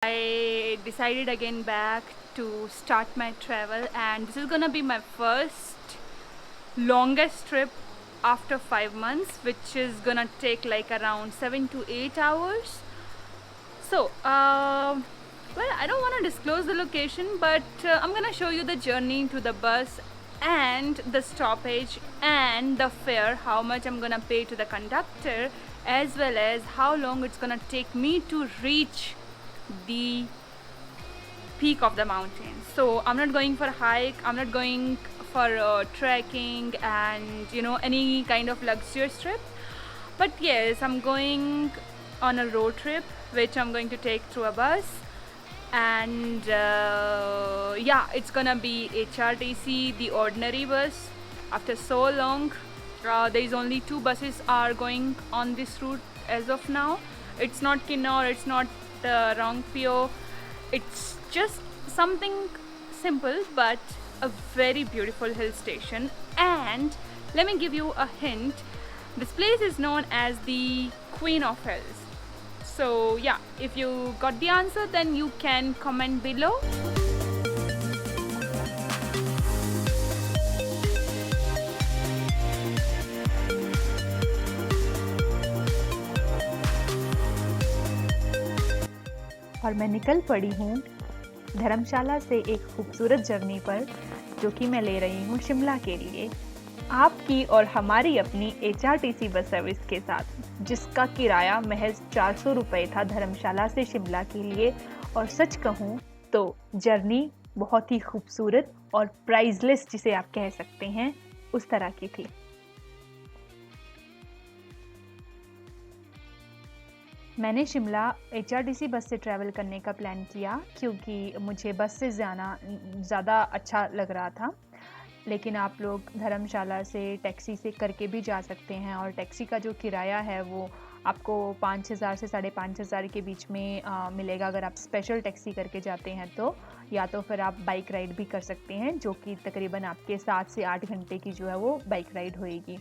I decided again back to start my travel, and this is gonna be my first longest trip after 5 months, which is gonna take like around 7 to 8 hours. So well, I don't want to disclose the location, but I'm gonna show you the journey to the bus and the stoppage and the fare, how much I'm gonna pay to the conductor, as well as how long it's gonna take me to reach the peak of the mountain. So I'm not going for a hike, I'm not going for trekking and any kind of luxurious trip, but yes, I'm going on a road trip which I'm going to take through a bus. And yeah, it's gonna be HRTC, the ordinary bus. After so long, there is only 2 buses are going on this route as of now. It's not Kinnaur, it's not Rangpyo. It's just something simple but a very beautiful hill station. And let me give you a hint, this place is known as the Queen of Hills. So yeah, if you got the answer, then you can comment below. और मैं निकल पड़ी हूँ धर्मशाला से एक खूबसूरत journey पर, जो कि मैं ले रही हूँ शिमला के लिए, आपकी और हमारी अपनी HRTC बस सर्विस के साथ, जिसका किराया महज 400 रुपये था धर्मशाला से शिमला के लिए। और सच कहूँ तो जर्नी बहुत ही खूबसूरत और प्राइसलेस, जिसे आप कह सकते हैं, उस तरह की थी। मैंने शिमला HRTC बस से ट्रैवल करने का प्लान किया, क्योंकि मुझे बस से जाना ज़्यादा अच्छा लग रहा था। लेकिन आप लोग धर्मशाला से टैक्सी से करके भी जा सकते हैं, और टैक्सी का जो किराया है वो आपको 5,000 से 5,500 के बीच में मिलेगा अगर आप स्पेशल टैक्सी करके जाते हैं तो। या तो फिर आप बाइक राइड भी कर सकते हैं, जो कि तकरीबन आपके 7 से 8 घंटे की जो है वो बाइक राइड होएगी।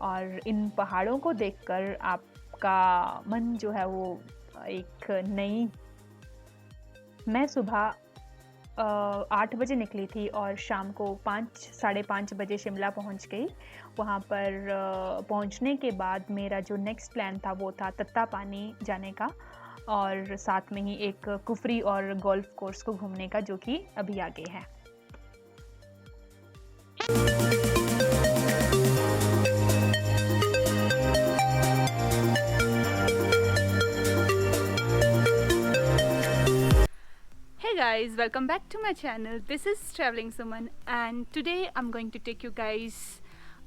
और इन पहाड़ों को देखकर आपका मन जो है वो एक नई मैं सुबह 8 बजे निकली थी और शाम को 5 - 5:30 बजे शिमला पहुंच गई। वहां पर पहुंचने के बाद मेरा जो नेक्स्ट प्लान था वो था तत्तापानी जाने का, और साथ में ही एक कुफरी और गोल्फ कोर्स को घूमने का, जो कि अभी आगे है। Guys, welcome back to my channel. This is Traveling Suman, and today I'm going to take you guys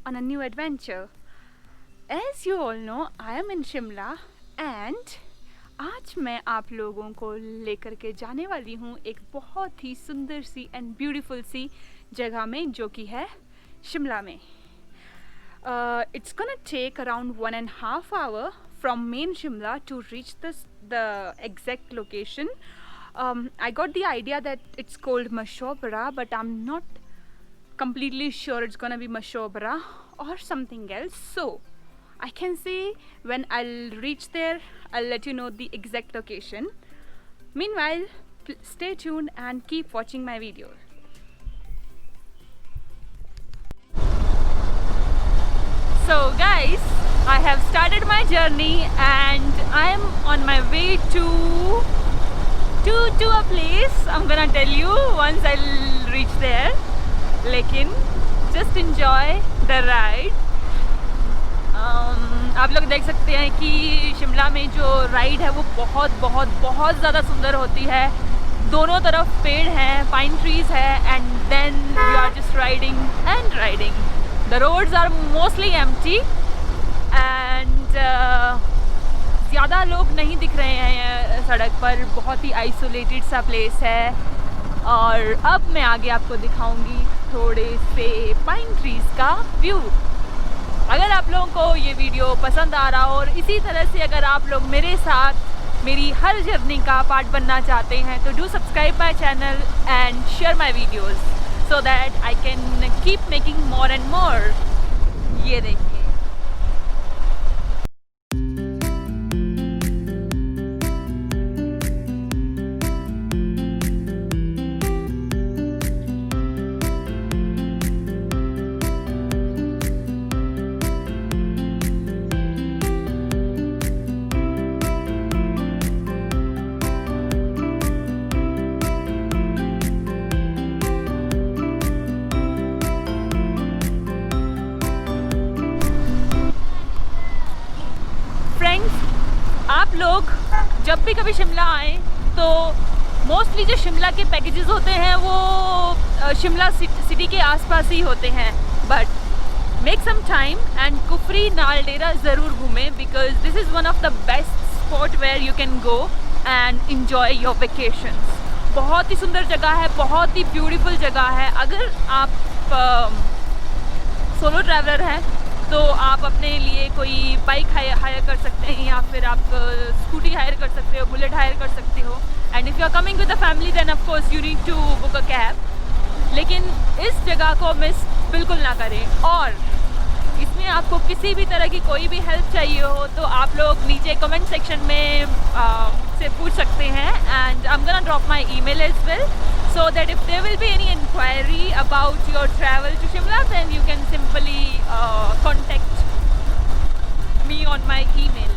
on a new adventure. As you all know, I am in Shimla, and आज मैं आप लोगों को लेकर के जाने वाली हूँ एक बहुत ही सुंदर सी एंड ब्यूटीफुल सी जगह में, जो कि है शिमला में। It's gonna take around 1.5 hours from main Shimla to reach the exact location. I got the idea that it's called Mashobra, but I'm not completely sure it's gonna be Mashobra or something else. So I can say when I'll reach there, I'll let you know the exact location. Meanwhile, stay tuned and keep watching my video. So guys, I have started my journey and I'm on my way to a place. I'm gonna tell you once I'll reach there. लेकिन just enjoy the ride. आप लोग देख सकते हैं कि शिमला में जो ride है वो बहुत बहुत बहुत ज़्यादा सुंदर होती है। दोनों तरफ पेड़ हैं, पाइन ट्रीज है, and then you are just riding and riding. The roads are mostly empty and ज़्यादा लोग नहीं दिख रहे हैं सड़क पर, बहुत ही आइसोलेटेड सा प्लेस है। और अब मैं आगे आपको दिखाऊंगी थोड़े से पाइन ट्रीज का व्यू। अगर आप लोगों को ये वीडियो पसंद आ रहा हो और इसी तरह से अगर आप लोग मेरे साथ मेरी हर जर्नी का पार्ट बनना चाहते हैं, तो do subscribe my channel and share my videos so that I can keep making more and more. ये देखिए, जब भी कभी शिमला आए तो मोस्टली जो शिमला के पैकेजेस होते हैं वो शिमला सिटी के आसपास ही होते हैं, but make some time and Kufri Naldehra ज़रूर घूमें, because this is one of the best spot where you can go and enjoy your vacations. बहुत ही सुंदर जगह है, बहुत ही ब्यूटीफुल जगह है। अगर आप सोलो ट्रैवलर हैं तो आप अपने लिए कोई बाइक हायर कर सकते हैं, या फिर आप स्कूटी हायर कर सकते हो, बुलेट हायर कर सकते हो। And if you are coming with a family then of course you need to book a cab. लेकिन इस जगह को मिस बिल्कुल ना करें, और इसमें आपको किसी भी तरह की कोई भी हेल्प चाहिए हो तो आप लोग नीचे कमेंट सेक्शन में से पूछ सकते हैं, and I am gonna drop my email as well, so that if there will be any inquiry about your travel to Shimla, then you can simply contact me on my email.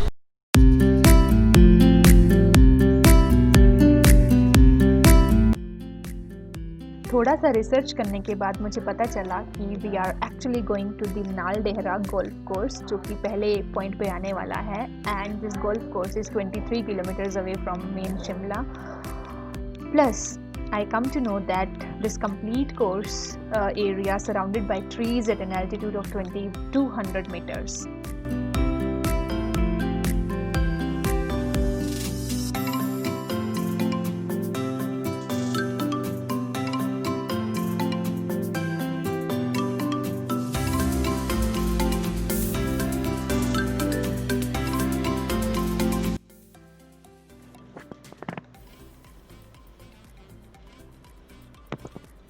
थोड़ा सा research करने के बाद मुझे पता चला कि we are actually going to the Naldehra golf course, जो कि पहले पॉइंट पे आने वाला है। And this golf course is 23 kilometres away from main Shimla. Plus I come to know that this complete course area surrounded by trees at an altitude of 2200 meters.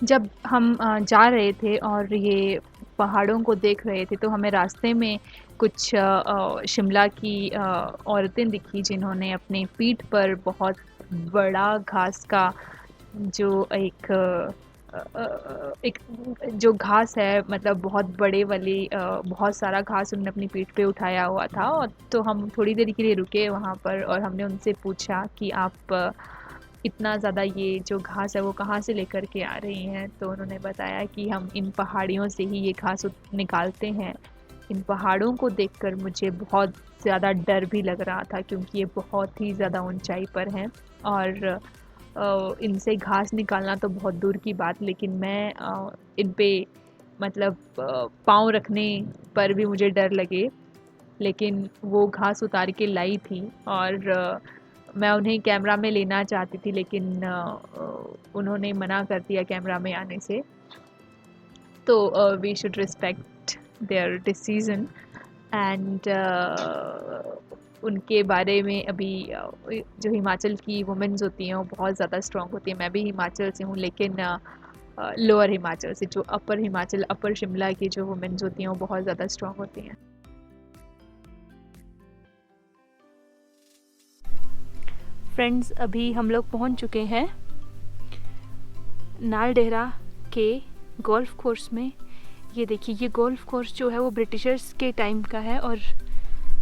जब हम जा रहे थे और ये पहाड़ों को देख रहे थे तो हमें रास्ते में कुछ शिमला की औरतें दिखी, जिन्होंने अपनी पीठ पर बहुत बड़ा घास का जो एक जो घास है, मतलब बहुत बड़े वाली बहुत सारा घास उन्होंने अपनी पीठ पे उठाया हुआ था। और तो हम थोड़ी देर के लिए रुके वहाँ पर और हमने उनसे पूछा कि आप इतना ज़्यादा ये जो घास है वो कहाँ से लेकर के आ रही हैं। तो उन्होंने बताया कि हम इन पहाड़ियों से ही ये घास निकालते हैं। इन पहाड़ों को देखकर मुझे बहुत ज़्यादा डर भी लग रहा था, क्योंकि ये बहुत ही ज़्यादा ऊंचाई पर हैं और इनसे घास निकालना तो बहुत दूर की बात, लेकिन मैं इन पे मतलब पाँव रखने पर भी मुझे डर लगे। लेकिन वो घास उतार के लाई थी और मैं उन्हें कैमरा में लेना चाहती थी, लेकिन उन्होंने मना कर दिया कैमरा में आने से। तो we should respect their decision. And उनके बारे में अभी जो हिमाचल की वुमेन्स होती हैं वो बहुत ज़्यादा स्ट्रॉन्ग होती हैं। मैं भी हिमाचल से हूँ, लेकिन लोअर हिमाचल से, जो अपर हिमाचल, अपर शिमला की जो वुमेन्स होती हैं वो बहुत ज़्यादा स्ट्रॉन्ग होती हैं। फ्रेंड्स, अभी हम लोग पहुंच चुके हैं नाल डेहरा के गोल्फ कोर्स में। ये देखिए, ये गोल्फ कोर्स जो है वो ब्रिटिशर्स के टाइम का है, और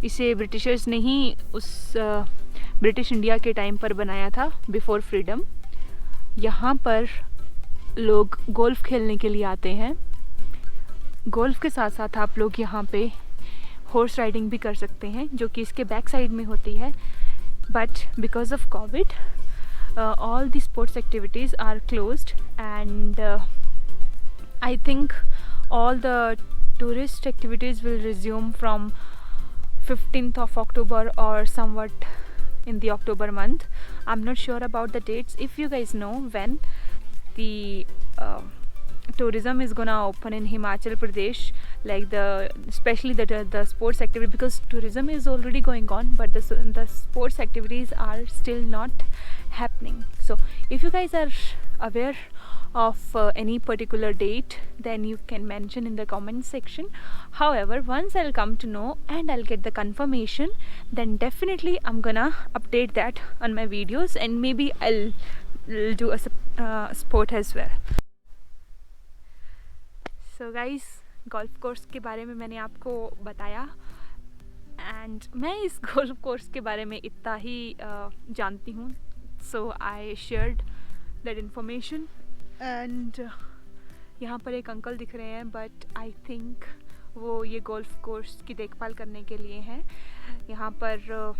इसे ब्रिटिशर्स ने ही उस ब्रिटिश इंडिया के टाइम पर बनाया था, बिफोर फ्रीडम। यहाँ पर लोग गोल्फ खेलने के लिए आते हैं। गोल्फ के साथ साथ आप लोग यहाँ पे हॉर्स राइडिंग भी कर सकते हैं, जो कि इसके बैक साइड में होती है। But because of COVID, all the sports activities are closed, and I think all the tourist activities will resume from 15th of October or somewhat in the October month. I'm not sure about the dates. If you guys know when the tourism is gonna open in Himachal Pradesh, like especially the sports activity, because tourism is already going on, but the sports activities are still not happening. So if you guys are aware of any particular date, then you can mention in the comment section. However, once I'll come to know and I'll get the confirmation, then definitely I'm gonna update that on my videos, and maybe I'll do a sport as well. So guys, golf course के बारे में मैंने आपको बताया, and मैं इस golf course के बारे में इतना ही जानती हूँ। So I shared that information. And यहाँ पर एक अंकल दिख रहे हैं, बट आई थिंक वो ये गोल्फ कोर्स की देखभाल करने के लिए हैं। यहाँ पर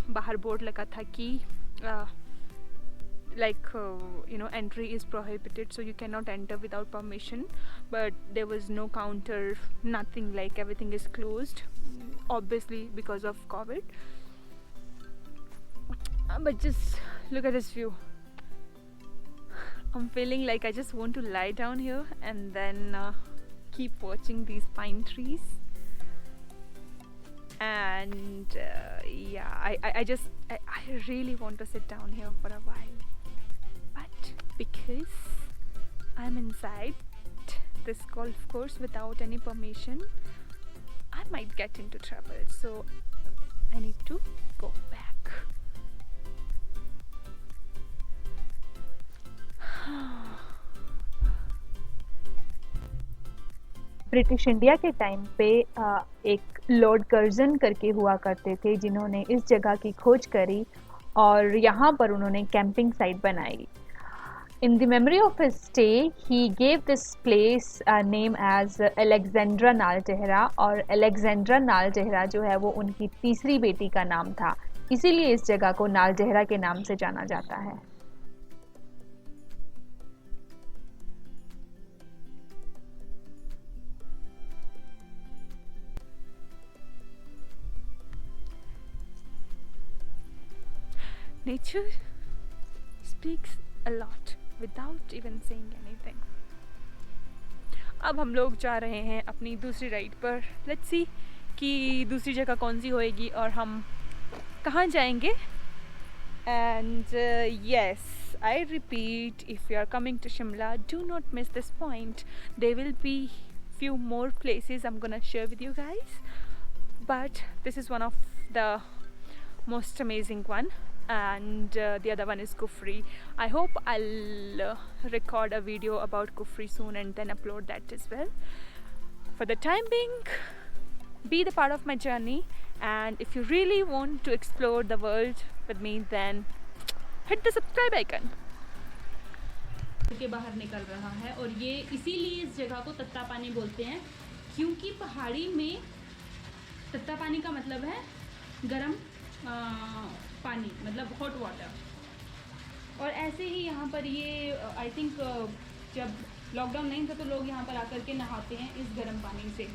बाहर बोर्ड लगा था कि entry is prohibited, so you cannot enter without permission. But there was no counter, nothing, like everything is closed, obviously because of COVID. But just look at this view. I'm feeling like I just want to lie down here and then keep watching these pine trees. And I really want to sit down here for a while, but because I'm inside this golf course without any permission, I might get into trouble, so I need to go back. British India के time पे एक Lord Curzon करके हुआ करते थे, जिन्होंने इस जगह की खोज करी और यहाँ पर उन्होंने कैंपिंग साइट बनाई। In the memory of his stay he gave this place name as Alexandra Naldehra, और अलेक्जेंड्रा नाल टेहरा जो है वो उनकी तीसरी बेटी का नाम था, इसीलिए इस जगह को नाल टेहरा के नाम से जाना जाता है। Nature speaks a lot without even saying anything. अब हम लोग जा रहे हैं अपनी दूसरी राइड पर। लेट्स सी कि दूसरी जगह कौन सी होएगी और हम कहाँ जाएंगे। And yes, I repeat, if you are coming to Shimla, do not miss this point. There will be few more places I'm gonna share with you guys, but this is one of the most amazing one, and the other one is Kufri. I hope I'll record a video about Kufri soon and then upload that as well. For the time being, be the part of my journey, and if you really want to explore the world with me, then hit the subscribe icon. के बाहर निकल रहा है, और ये इसीलिए इस जगह को तत्ता पानी बोलते हैं, क्योंकि पहाड़ी में तत्ता पानी का मतलब है गरम पानी, मतलब हॉट वाटर। और ऐसे ही यहाँ पर ये आई थिंक जब लॉकडाउन नहीं था तो लोग यहाँ पर आकर के नहाते हैं इस गर्म पानी से।